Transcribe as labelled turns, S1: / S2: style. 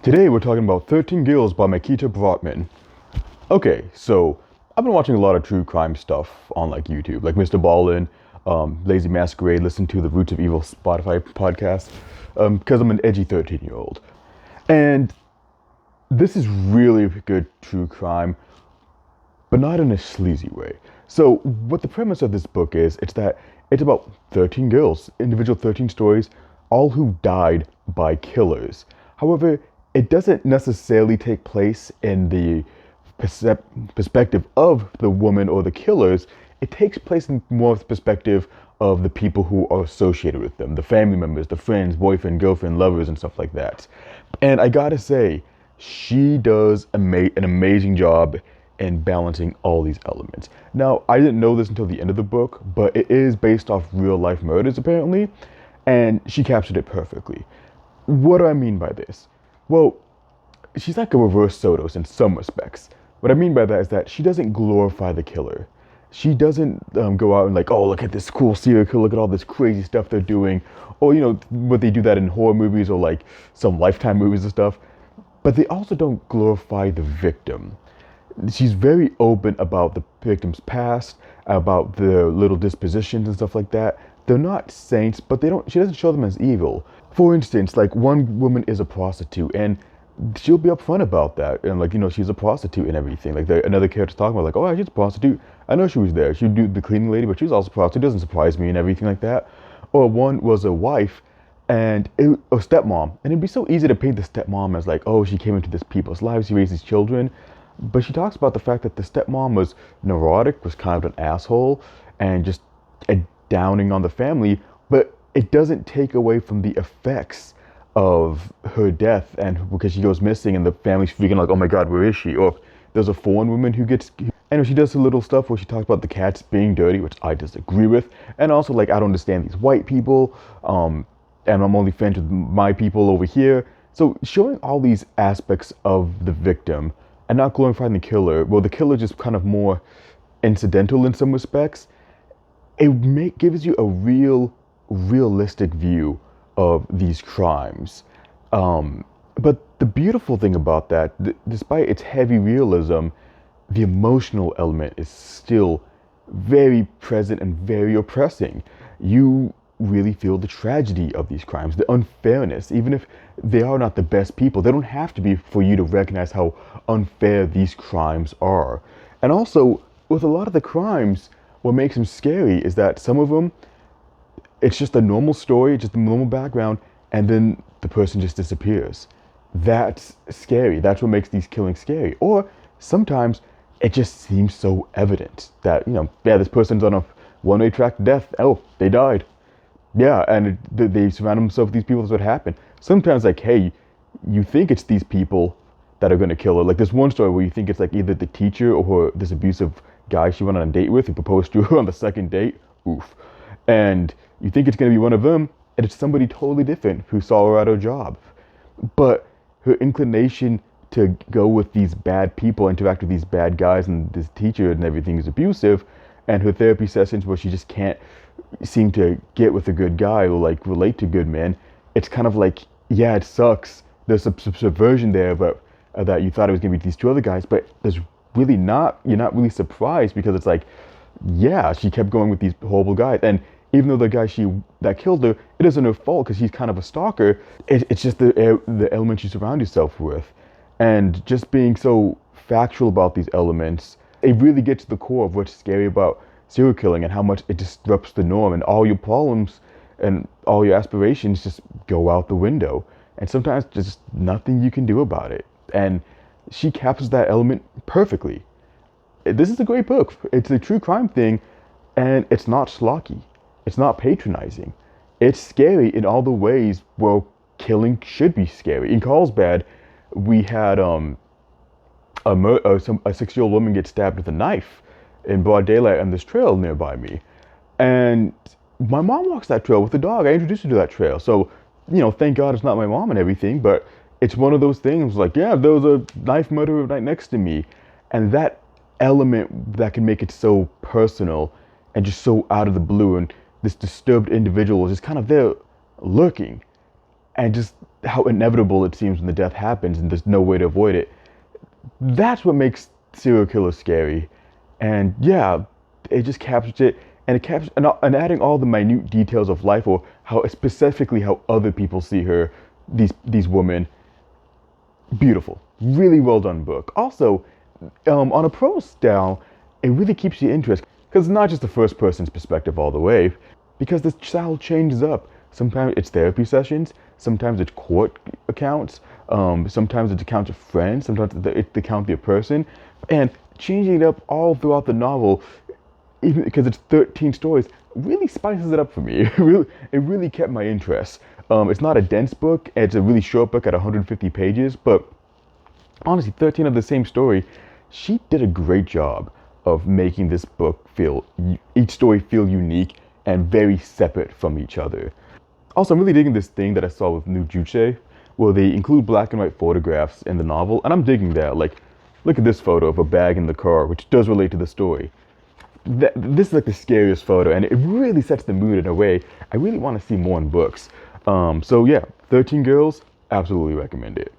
S1: Today we're talking about 13 Girls by Mikita Brottman. Okay, so I've been watching a lot of true crime stuff on like YouTube, like Mr.Ballen, Lazy Masquerade, listen to the Roots of Evil Spotify podcast, because I'm an edgy 13-year-old. And this is really good true crime, but not in a sleazy way. So what the premise of this book is, it's about 13 girls, individual 13 stories, all who died by killers. However, it doesn't necessarily take place in the perspective of the woman or the killers. It takes place in more of the perspective of the people who are associated with them, the family members, the friends, boyfriend, girlfriend, lovers, and stuff like that. And I gotta say, she does an amazing job in balancing all these elements. Now, I didn't know this until the end of the book, but it is based off real life murders apparently, and she captured it perfectly. What do I mean by this? Well, she's like a reverse Sotos in some respects. What I mean by that is that she doesn't glorify the killer. She doesn't go out and like, oh, look at this cool serial killer, look at all this crazy stuff they're doing. Or, you know, what they do that in horror movies or like some Lifetime movies and stuff. But they also don't glorify the victim. She's very open about the victim's past, about their little dispositions and stuff like that. They're not saints, but she doesn't show them as evil. For instance, like one woman is a prostitute and she'll be upfront about that. And like, you know, she's a prostitute and everything. Like another character's talking about like, oh, she's a prostitute. I know she was there. She'd do the cleaning lady, but she was also a prostitute. It doesn't surprise me and everything like that. Or one was a wife and a stepmom. And it'd be so easy to paint the stepmom as like, oh, she came into this people's lives, she raised these children. But she talks about the fact that the stepmom was neurotic, was kind of an asshole, and just downing on the family, but it doesn't take away from the effects of her death, and because she goes missing and the family's freaking like, oh my god, where is she? Or there's a foreign woman who gets, and she does a little stuff where she talks about the cats being dirty, which I disagree with, and also like, I don't understand these white people, and I'm only friends with my people over here. So showing all these aspects of the victim and not glorifying the killer, well, the killer just kind of more incidental in some respects, it gives you a realistic view of these crimes. But the beautiful thing about that, despite its heavy realism, the emotional element is still very present and very oppressing. You really feel the tragedy of these crimes, the unfairness. Even if they are not the best people, they don't have to be for you to recognize how unfair these crimes are. And also, with a lot of the crimes, what makes them scary is that some of them, it's just a normal story, just a normal background, and then the person just disappears. That's scary. That's what makes these killings scary. Or sometimes it just seems so evident that, you know, yeah, this person's on a one-way track to death. Oh, they died. Yeah, and they surround themselves with these people. That's what happened. Sometimes, like, hey, you think it's these people that are going to kill her. Like, there's one story where you think it's like either the teacher or this abusive guy she went on a date with who proposed to her on the second date. Oof. And you think it's going to be one of them, and it's somebody totally different who saw her at her job. But her inclination to go with these bad people, interact with these bad guys and this teacher and everything is abusive, and her therapy sessions where she just can't seem to get with a good guy or like relate to good men, it's kind of like, yeah, it sucks. There's some subversion there, but that you thought it was going to be these two other guys, but there's really not. You're not really surprised because it's like, yeah, she kept going with these horrible guys, and even though the guy that killed her, it isn't her fault because he's kind of a stalker. It's just the elements you surround yourself with, and just being so factual about these elements, it really gets to the core of what's scary about serial killing and how much it disrupts the norm, and all your problems and all your aspirations just go out the window, and sometimes there's just nothing you can do about it. And she captures that element perfectly. This is a great book. It's a true crime thing, and it's not schlocky. It's not patronizing. It's scary in all the ways where killing should be scary. In Carlsbad, we had a 6-year-old woman get stabbed with a knife in broad daylight on this trail nearby me. And my mom walks that trail with the dog. I introduced her to that trail. So, you know, thank God it's not my mom and everything, but it's one of those things like, yeah, there was a knife murderer right next to me. And that element that can make it so personal and just so out of the blue, and this disturbed individual is just kind of there lurking, and just how inevitable it seems when the death happens and there's no way to avoid it. That's what makes serial killers scary. And yeah, it just captures it, and it captures and adding all the minute details of life, or how specifically how other people see her, these women. Beautiful, really well done book. Also, on a prose style, it really keeps you interested because it's not just the first person's perspective all the way, because the style changes up. Sometimes it's therapy sessions, sometimes it's court accounts, sometimes it's accounts of friends, sometimes it's the account of a person, and changing it up all throughout the novel, even because it's 13 stories, really spices it up for me. It really kept my interest. It's not a dense book, it's a really short book at 150 pages, but honestly, 13 of the same story. She did a great job of making this book feel, each story feel unique and very separate from each other. Also, I'm really digging this thing that I saw with New Juche, where they include black and white photographs in the novel, and I'm digging that. Like, look at this photo of a bag in the car, which does relate to the story. This is like the scariest photo, and it really sets the mood in a way I really want to see more in books. So yeah, 13 Girls, absolutely recommend it.